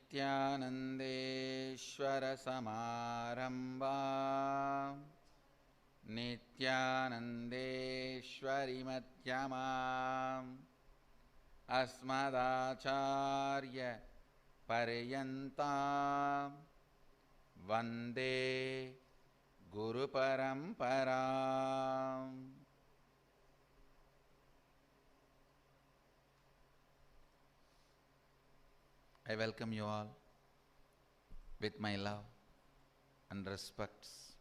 नित्यानन्देश्वरसमारम्भां नित्यानन्देश्वरिमध्यमाम् अस्मदाचार्यपर्यन्तां वन्दे गुरुपरम्पराम्. I welcome you all with my love and respects.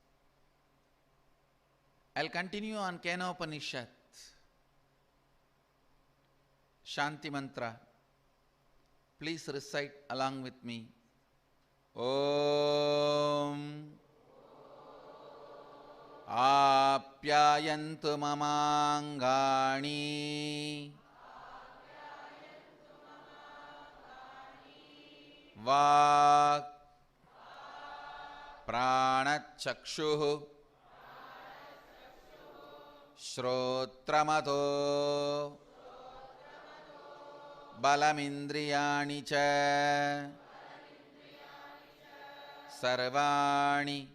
I'll continue on Kenopanishad, Shanti Mantra. Please recite along with me. Om Apyayantu mamangani Vak Pranachakshuh Shrotramato Balamindriyani cha Sarvani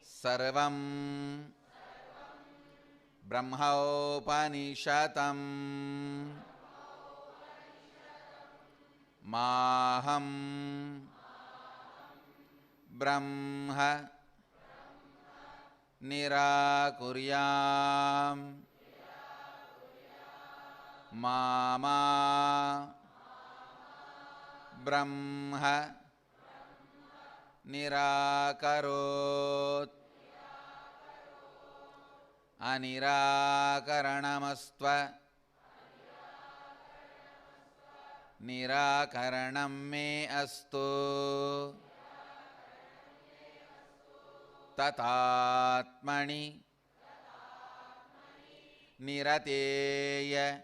Sarvam Brahmaupanishatam Maham Brahma Nirakuryam Mama Brahma Nirakarot Anirakaranamastva Nirakaranam me astu Tatatmani Nirateya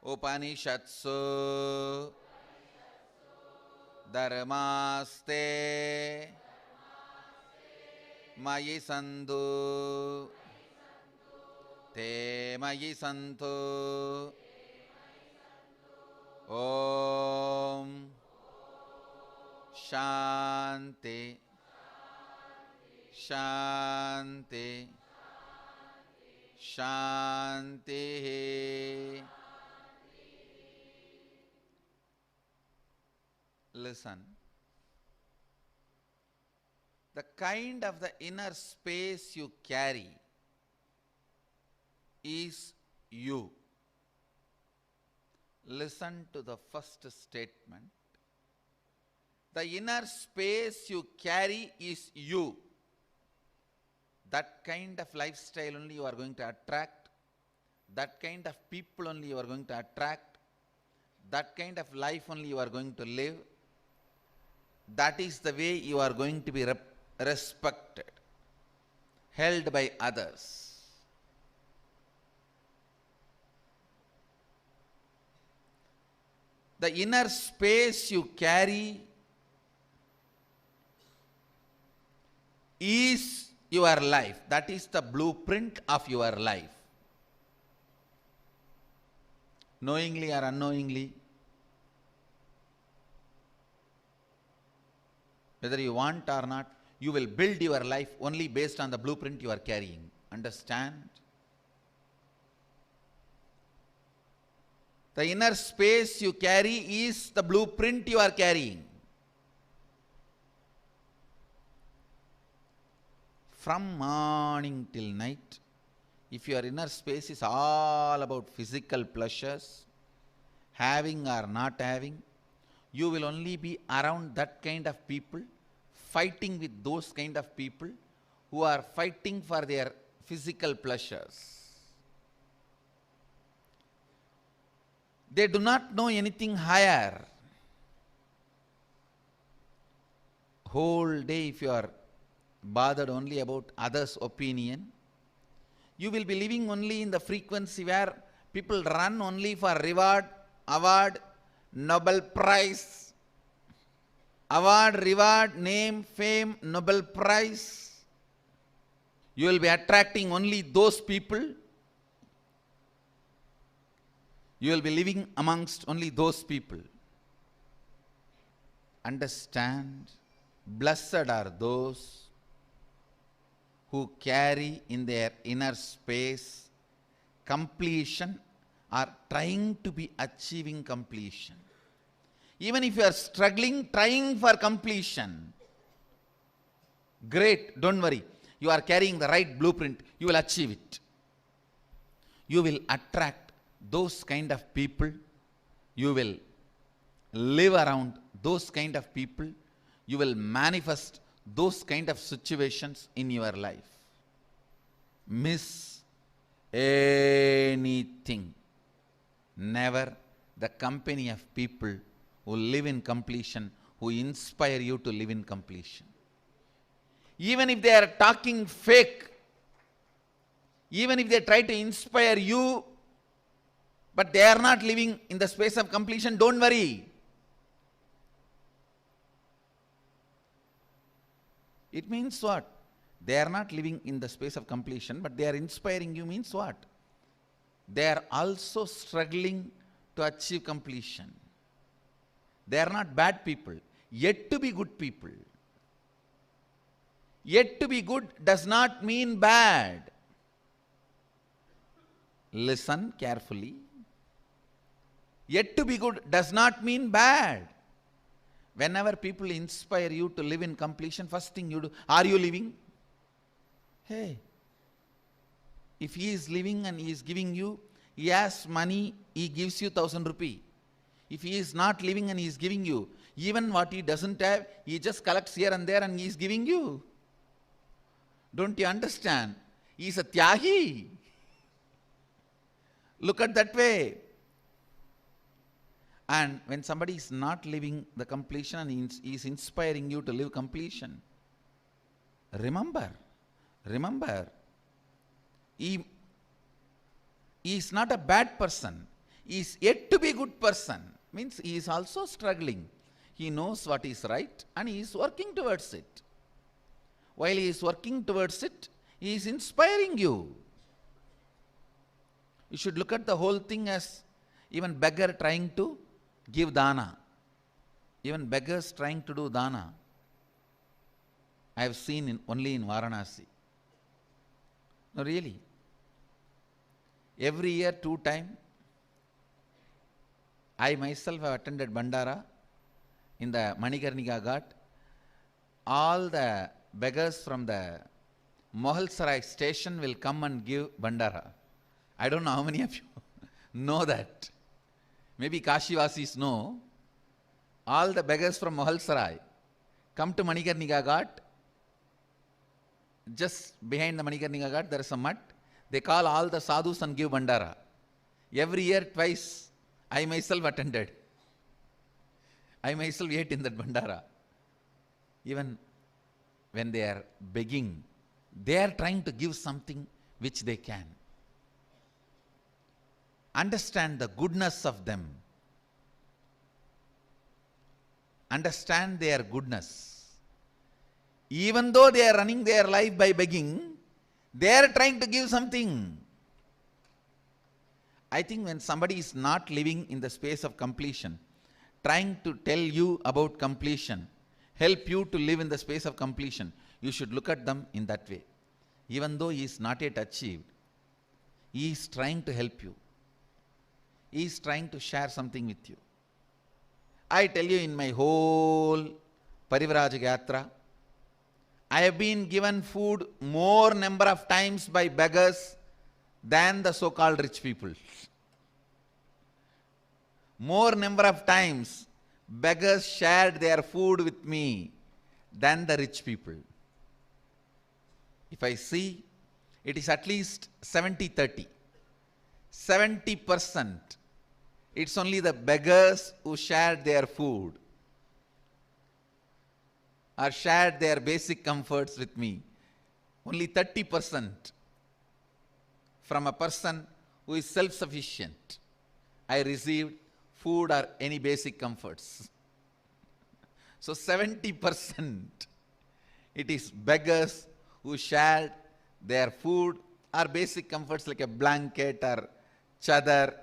Upanishatsu Dharmaste Mayi Sandhu Te Mayi Sandhu Om Shanti Shanti Shanti. Listen. The kind of the inner space you carry is you. Listen to the first statement. The inner space you carry is you. That kind of lifestyle only you are going to attract. That kind of people only you are going to attract. That kind of life only you are going to live. That is the way you are going to be respected, held by others. The inner space you carry is your life. That is the blueprint of your life. Knowingly or unknowingly, whether you want or not, you will build your life only based on the blueprint you are carrying. Understand? The inner space you carry is the blueprint you are carrying. From morning till night, if your inner space is all about physical pleasures, having or not having, you will only be around that kind of people, fighting with those kind of people who are fighting for their physical pleasures. They do not know anything higher. Whole day if you are bothered only about others' opinion, you will be living only in the frequency where people run only for reward, award, Nobel Prize, award, reward, name, fame, Nobel Prize. You will be attracting only those people You will be living amongst only those people. Understand, blessed are those who carry in their inner space completion or trying to be achieving completion. Even if you are struggling, trying for completion, great, don't worry. You are carrying the right blueprint, you will achieve it. You will attract those kind of people. You will live around those kind of people. You will manifest those kind of situations in your life. Miss anything. Never the company of people who live in completion, who inspire you to live in completion. Even if they are talking fake, even if they try to inspire you, but they are not living in the space of completion, don't worry. It means what? They are not living in the space of completion, but they are inspiring you means what? They are also struggling to achieve completion. They are not bad people, yet to be good people. Yet to be good does not mean bad. Listen carefully. Yet to be good does not mean bad. Whenever people inspire you to live in completion, first thing you do, are you living? Hey, if he is living and he is giving you, he has money, he gives you 1,000 rupees. If he is not living and he is giving you, even what he doesn't have, he just collects here and there and he is giving you. Don't you understand? He is a Tyahi. Look at that way. And when somebody is not living the completion and he is inspiring you to live completion, remember, he is not a bad person. He is yet to be a good person. Means he is also struggling. He knows what is right and he is working towards it. While he is working towards it, he is inspiring you. You should look at the whole thing as even beggar trying to give dana. Even beggars trying to do dana. I have seen only in Varanasi. No, really. Every year 2 times, I myself have attended Bandara in the Manikarnika Ghat. All the beggars from the Mohalsarai station will come and give Bandara. I don't know how many of you know that. Maybe Kashivasis know. All the beggars from Mohalsarai come to Manikarnika Ghat. Just behind the Manikarnika Ghat there is a mutt. They call all the sadhus and give Bandara. Every year twice I myself attended. I myself ate in that Bandara. Even when they are begging, they are trying to give something which they can. Understand the goodness of them. Understand their goodness. Even though they are running their life by begging, they are trying to give something. I think when somebody is not living in the space of completion, trying to tell you about completion, help you to live in the space of completion, you should look at them in that way. Even though he is not yet achieved, he is trying to help you. He is trying to share something with you. I tell you, in my whole Parivraj Yatra, I have been given food more number of times by beggars than the so-called rich people. More number of times beggars shared their food with me than the rich people. If I see, it is at least 70-30. 70%. It's only the beggars who shared their food or shared their basic comforts with me. Only 30% from a person who is self-sufficient, I received food or any basic comforts. So 70%, it is beggars who shared their food or basic comforts like a blanket or chadar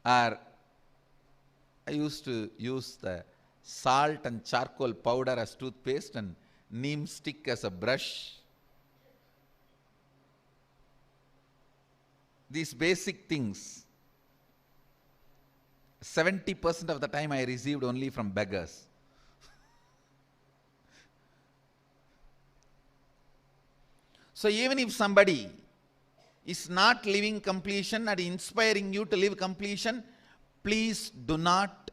Or I used to use the salt and charcoal powder as toothpaste and neem stick as a brush. These basic things, 70% of the time I received only from beggars. So even if somebody is not living completion and inspiring you to live completion, please do not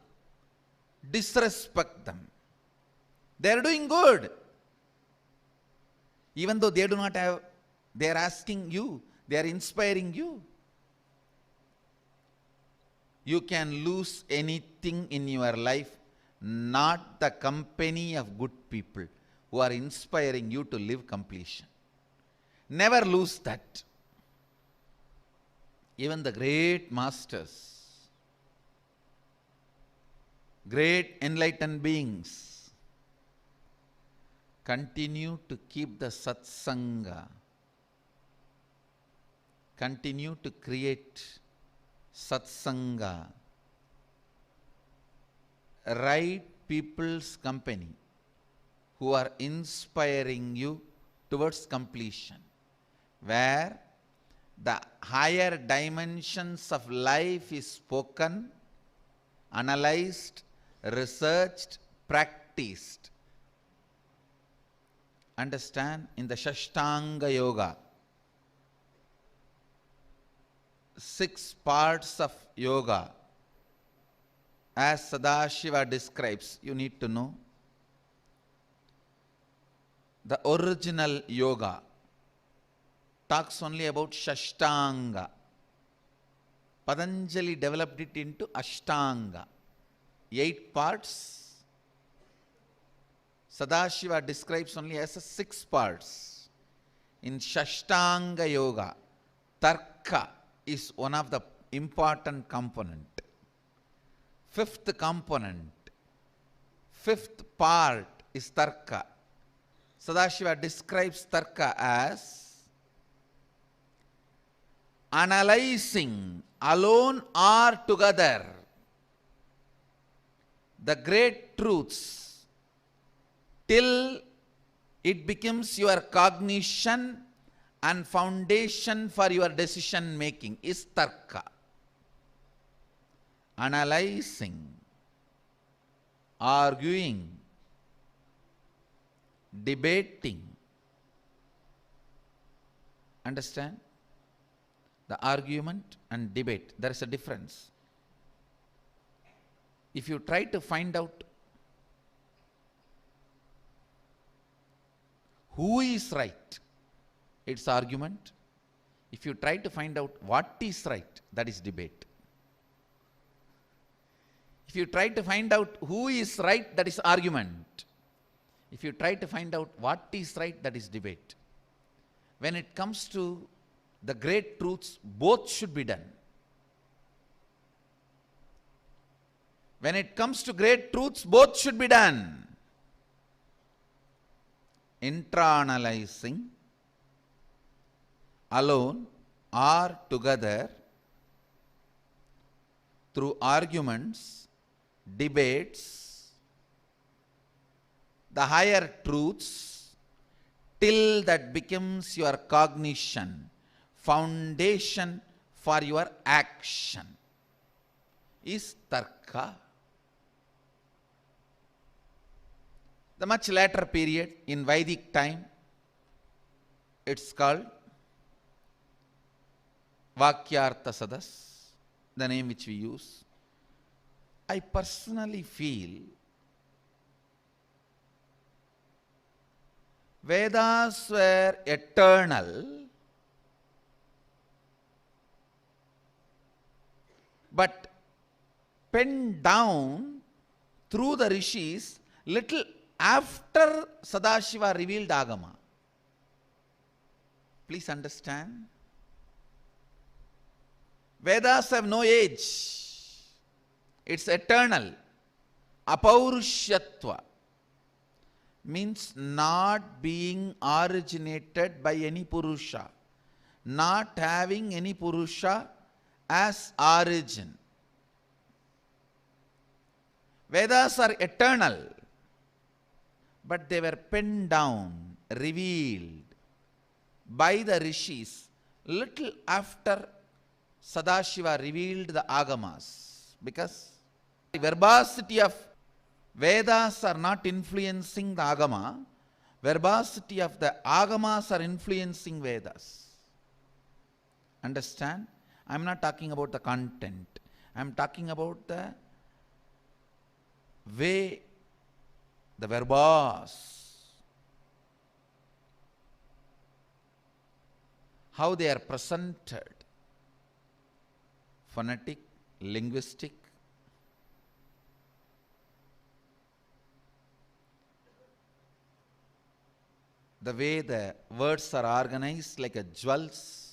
disrespect them. They are doing good. Even though they do not have, they are asking you, they are inspiring you. You can lose anything in your life, not the company of good people who are inspiring you to live completion. Never lose that. Even the great masters, great enlightened beings, continue to keep the satsanga, continue to create satsanga, right people's company who are inspiring you towards completion, where the higher dimensions of life is spoken, analyzed, researched, practiced. Understand, in the Shashtanga Yoga, 6 parts of yoga, as Sadashiva describes, you need to know. The original yoga talks only about Shashtanga. Patanjali developed it into Ashtanga. 8 parts. Sadashiva describes only as 6 parts. In Shashtanga Yoga, Tarka is one of the important component. 5th component, 5th part is Tarka. Sadashiva describes Tarka as analyzing alone or together the great truths till it becomes your cognition and foundation for your decision making is Tarka. Analyzing, arguing, debating. Understand? The argument and debate, there is a difference. If you try to find out who is right, it's argument. If you try to find out what is right, that is debate. If you try to find out who is right, that is argument. If you try to find out what is right, that is debate. When it comes to the great truths, both should be done. When it comes to great truths, both should be done. Intra-analyzing alone or together through arguments, debates, the higher truths, till that becomes your cognition, foundation for your action, is Tarka. The much later period, in Vedic time, it's called Vakyartha Sadas, the name which we use. I personally feel Vedas were eternal, but penned down through the rishis little after Sadashiva revealed Agama. Please understand. Vedas have no age. It's eternal. Apaurushyatva means not being originated by any Purusha, not having any Purusha as origin. Vedas are eternal, but they were penned down, revealed by the rishis little after Sadashiva revealed the Agamas, because the verbosity of Vedas are not influencing the Agama, verbosity of the Agamas are influencing Vedas. Understand? I am not talking about the content. I am talking about the way, the verbose, how they are presented, phonetic, linguistic. The way the words are organized like a jewels.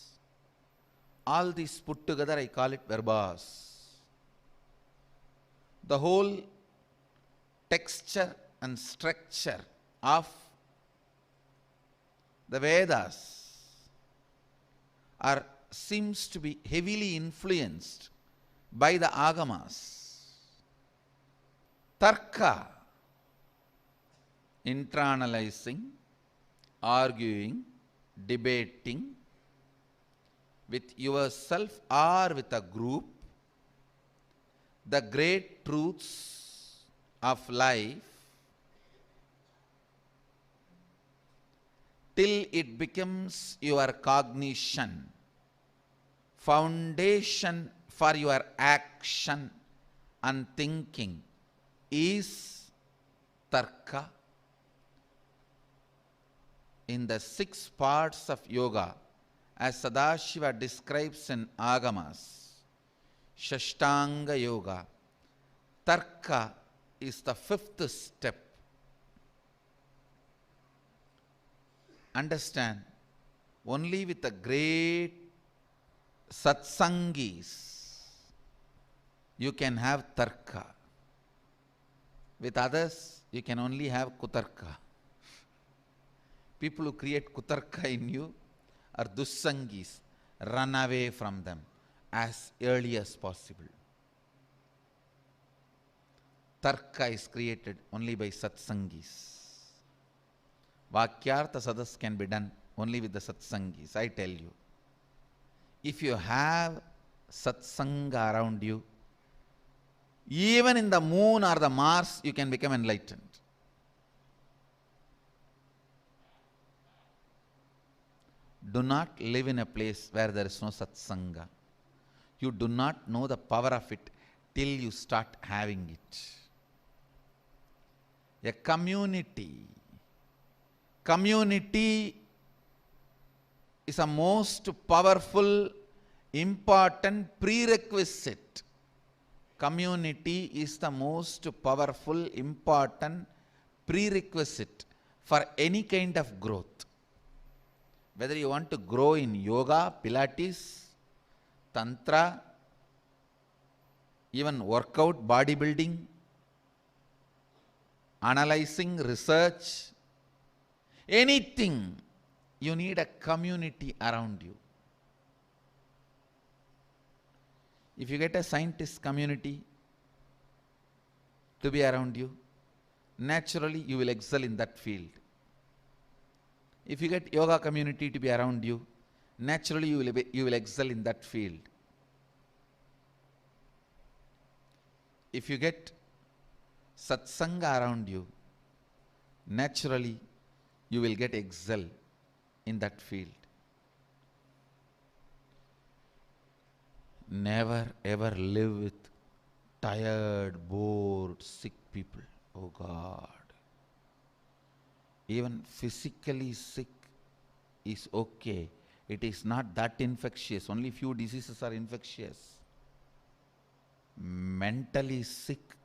All these put together, I call it verbose. The whole texture and structure of the Vedas seems to be heavily influenced by the Agamas. Tarka, internalizing, arguing, debating with yourself or with a group the great truths of life till it becomes your cognition, foundation for your action and thinking is tarka. In the 6 parts of yoga, as Sadashiva describes in Agamas, Shashtanga Yoga, Tarka is the 5th step. Understand, only with the great satsangis you can have Tarka. With others, you can only have Kutarka. People who create Kutarka in you are Dussangis. Run away from them as early as possible. Tarka is created only by Satsangis. Vakyartha Sadas can be done only with the Satsangis, I tell you. If you have Satsanga around you, even in the moon or the Mars, you can become enlightened. Do not live in a place where there is no Satsanga. You do not know the power of it till you start having it. A community is a most powerful, important prerequisite. Community is the most powerful, important prerequisite for any kind of growth. Whether you want to grow in yoga, Pilates, Tantra, even workout, bodybuilding, analyzing, research, anything, you need a community around you. If you get a scientist community to be around you, naturally you will excel in that field. If you get yoga community to be around you, naturally you will excel in that field. If you get satsanga around you, naturally you will get excel in that field. Never ever live with tired, bored, sick people. Oh God. Even physically sick is okay. It is not that infectious. Only few diseases are infectious. Mentally sick,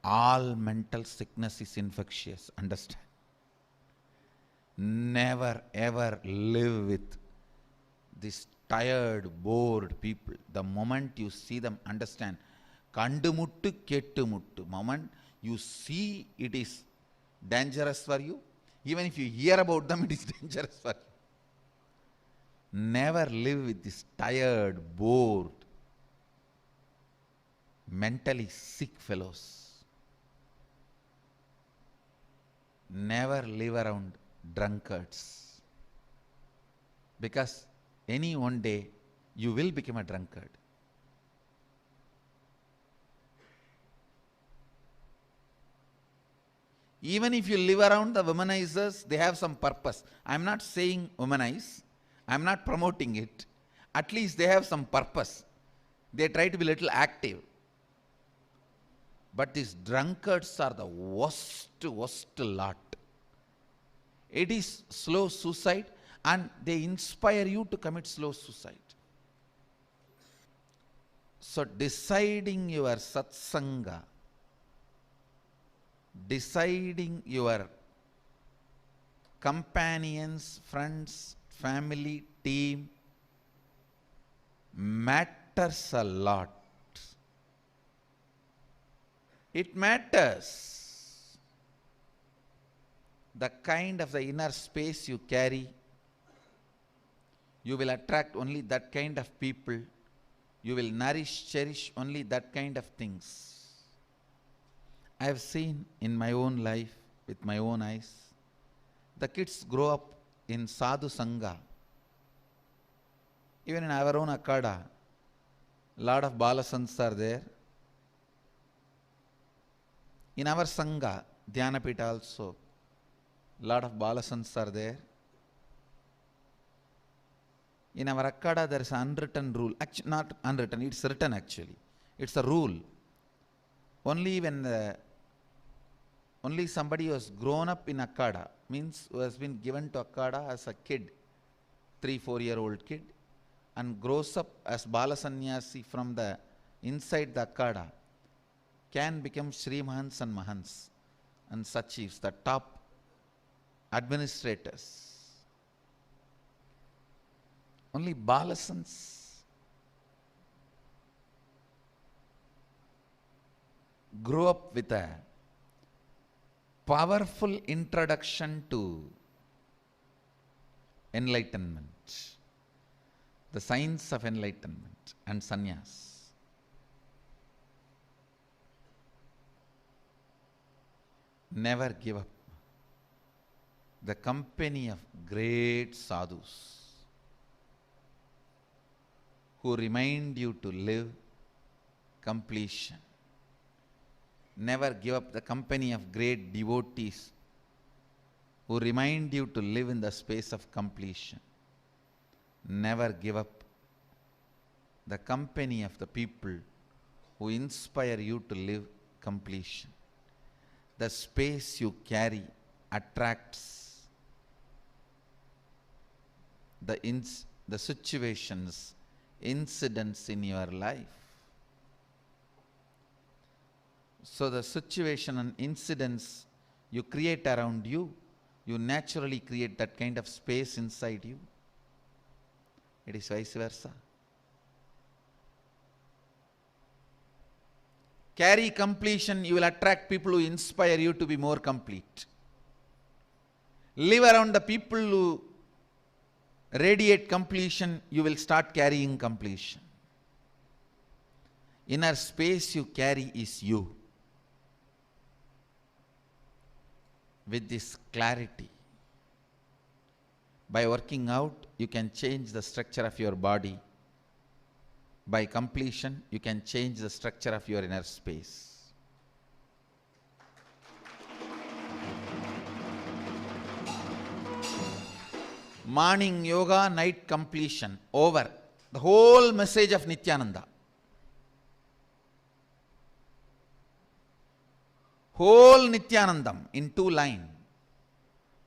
all mental sickness is infectious. Understand? Never ever live with these tired, bored people. The moment you see them, understand. Kandu muttu, kettu muttu. Moment you see it is dangerous for you. Even if you hear about them, it is dangerous for you. Never live with these tired, bored, mentally sick fellows. never live around drunkards. Because any one day you will become a drunkard. Even if you live around the womanizers, they have some purpose. I'm not saying womanize. I'm not promoting it. At least they have some purpose. They try to be a little active. But these drunkards are the worst lot. It is slow suicide, and they inspire you to commit slow suicide. So deciding your satsanga, deciding your companions, friends, family, team matters a lot. It matters. The kind of the inner space you carry, you will attract only that kind of people. You will nourish, cherish only that kind of things. I have seen in my own life, with my own eyes, the kids grow up in sadhu sangha. Even in our own Akada, lot of balasants are there. In our sangha, Dhyanapita also, lot of balasants are there. In our Akada, there is an unwritten rule. Actually, not unwritten, it's written actually. It's a rule. Only somebody who has grown up in Akada, means who has been given to Akada as a kid, 3-4-year-old kid, and grows up as Balasanyasi from the inside the Akada, can become Sri Mahants and Mahants and Sachivs, the top administrators. Only Balasans grow up with a powerful introduction to enlightenment, the science of enlightenment and sannyas. Never give up the company of great sadhus who remind you to live completion. Never give up the company of great devotees who remind you to live in the space of completion. Never give up the company of the people who inspire you to live completion. The space you carry attracts the situations, incidents in your life. So the situation and incidents you create around you, you naturally create that kind of space inside you. It is vice versa. Carry completion, you will attract people who inspire you to be more complete. Live around the people who radiate completion, you will start carrying completion. Inner space you carry is you. With this clarity, by working out, you can change the structure of your body. By completion, you can change the structure of your inner space. Morning yoga, night completion, over. The whole message of Nityananda. Whole Nityanandam in 2 lines.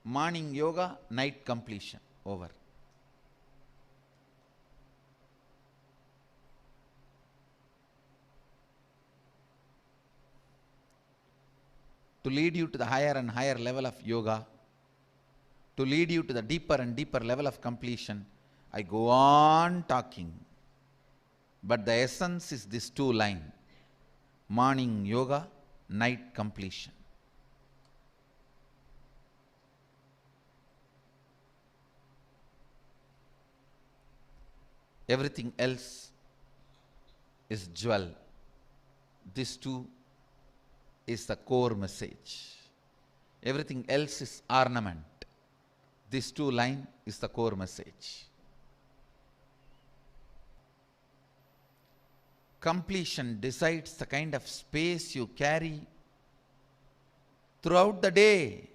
Morning yoga, night completion, over. To lead you to the higher and higher level of yoga, to lead you to the deeper and deeper level of completion, I go on talking. But the essence is this 2 lines. Morning yoga, night completion. Everything else is jewel. This too is the core message. Everything else is ornament. These two lines is the core message. Completion decides the kind of space you carry throughout the day.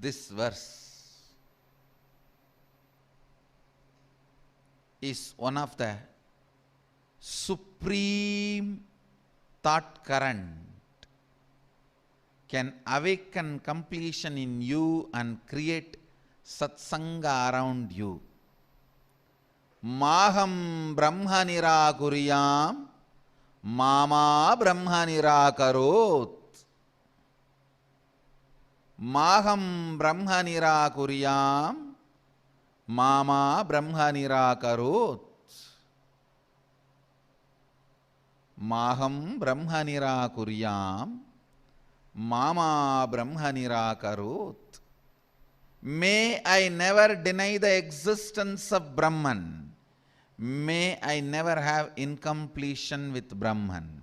This verse is one of the supreme thought current, can awaken completion in you and create satsanga around you. Maham brahma nirakuriyam, mama brahma nirakarot. Maham brahma nirakuriyam, mama brahma nirakarot. Maham brahma nirakuriyam, mama brahma nirakarot. May I never deny the existence of Brahman. May I never have incompletion with Brahman.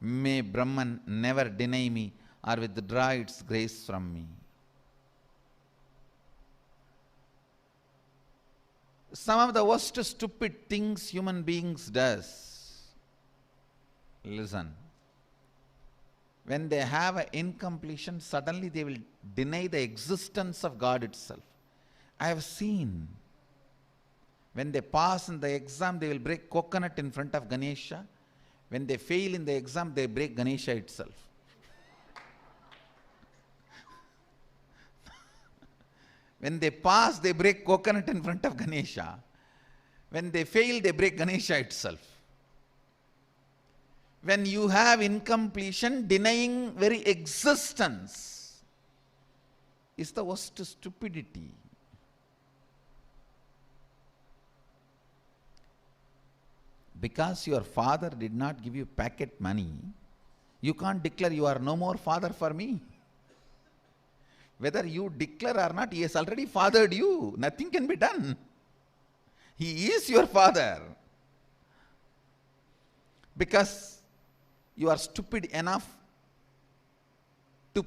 May Brahman never deny me or withdraw its grace from me. Some of the worst stupid things human beings does. Listen. When they have an incompletion, suddenly they will deny the existence of God itself. I have seen. When they pass in the exam, they will break coconut in front of Ganesha. When they fail in the exam, they break Ganesha itself. When they pass, they break coconut in front of Ganesha. When they fail, they break Ganesha itself. When you have incompletion, denying very existence is the worst stupidity. Because your father did not give you pocket money, you can't declare you are no more father for me. Whether you declare or not, he has already fathered you. Nothing can be done. He is your father. Because you are stupid enough to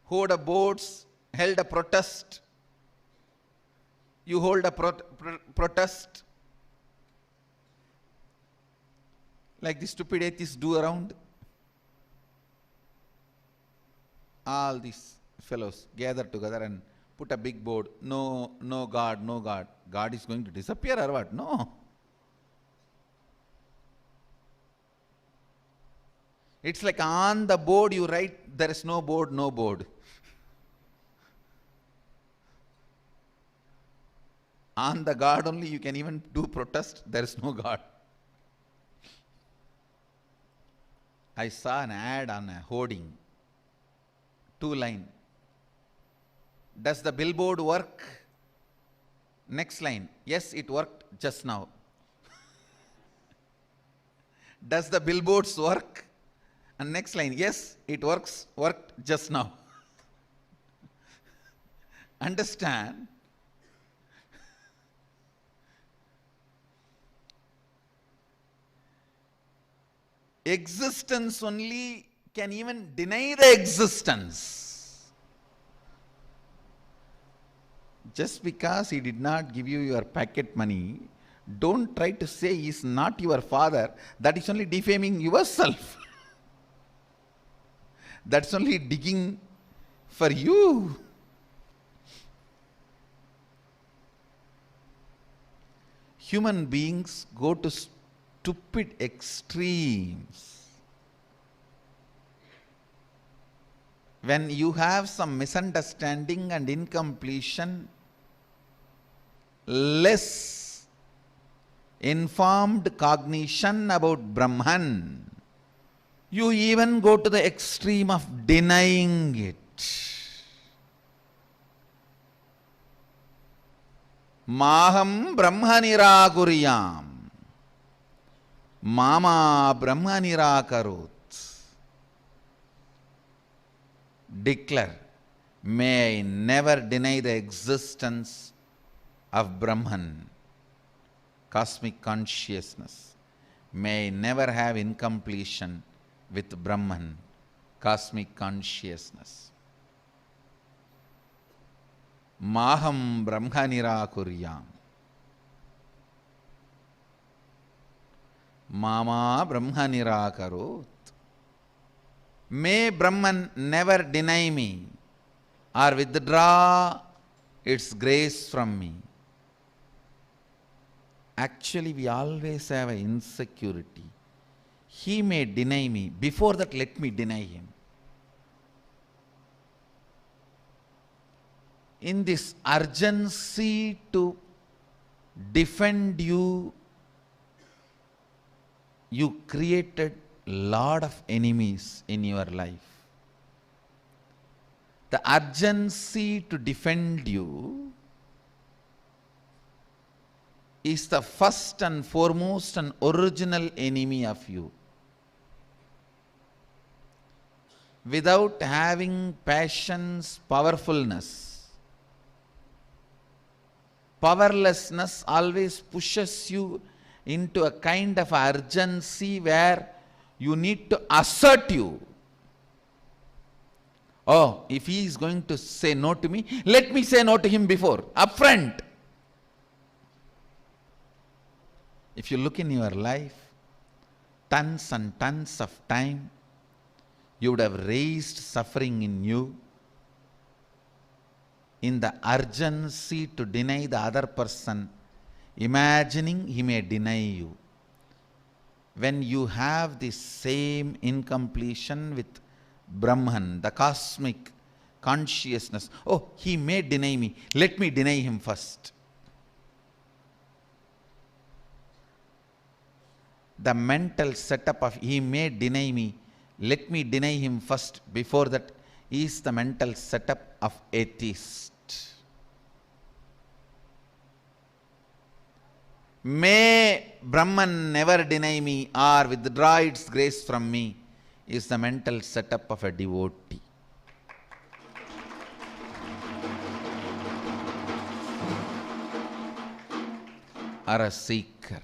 hold a boards, held a protest. You hold a protest like the stupid atheists do around. All these fellows gather together and put a big board. No, no God, no God. God is going to disappear or what? No. It's like on the board you write, there is no board, no board. On the God only you can even do protest, there is no God. I saw an ad on a hoarding, 2 line. Does the billboard work? Next line, yes, it worked just now. Does the billboards work? And next line, yes, it worked just now. Understand? Existence only can even deny the existence. Just because he did not give you your pocket money, don't try to say he is not your father. That is only defaming yourself. That's only digging for you. Human beings go to stupid extremes. When you have some misunderstanding and incompletion, less informed cognition about Brahman, you even go to the extreme of denying it. Maham Brahma nirakuriyam, mama Brahma nirakarot. Declare, may I never deny the existence of Brahman, cosmic consciousness, may never have incompletion with Brahman, cosmic consciousness. Maham Brahma nirakuryam. Mama Brahma nirakarot. May Brahman never deny me or withdraw its grace from me. Actually, we always have an insecurity. He may deny me. Before that, let me deny him. In this urgency to defend you, you created lot of enemies in your life. The urgency to defend you is the first and foremost and original enemy of you. Without having passion's powerfulness, powerlessness always pushes you into a kind of urgency where you need to assert you. Oh, if he is going to say no to me, let me say no to him before, upfront. If you look in your life, tons and tons of time, you would have raised suffering in you in the urgency to deny the other person, imagining he may deny you. When you have the same incompletion with Brahman, the cosmic consciousness, oh, he may deny me, let me deny him first. The mental setup of he may deny me, let me deny him first, before that is the mental setup of atheist. May Brahman never deny me or withdraw its grace from me is the mental setup of a devotee. Or a seeker.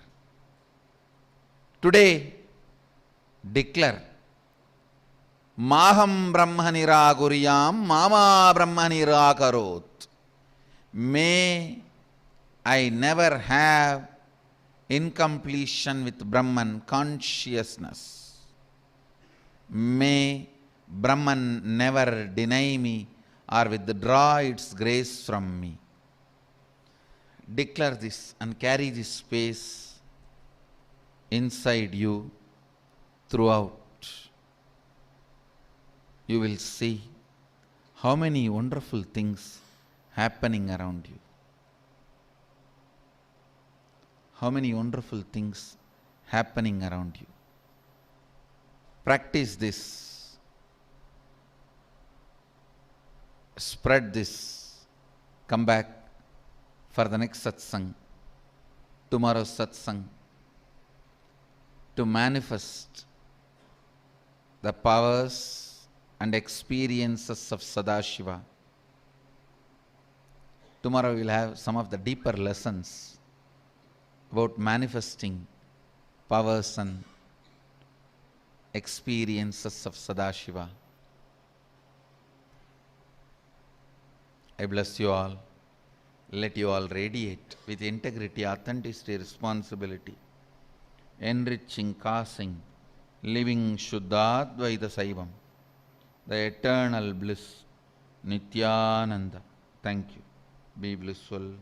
Today, declare, Maham Brahma nirakuryam, Mama Brahma nirakarot. May I never have incompletion with Brahman consciousness. May Brahman never deny me or withdraw its grace from me. Declare this and carry this space inside you throughout. You will see how many wonderful things happening around you. How many wonderful things happening around you. Practice this. Spread this. Come back for the next satsang, tomorrow's satsang, to manifest the powers and experiences of Sadashiva. Tomorrow we will have some of the deeper lessons about manifesting powers and experiences of Sadashiva. I bless you all. Let you all radiate with integrity, authenticity, responsibility, enriching, causing, living Shuddhadvaita Saivam, the eternal bliss, Nityananda. Thank you. Be blissful.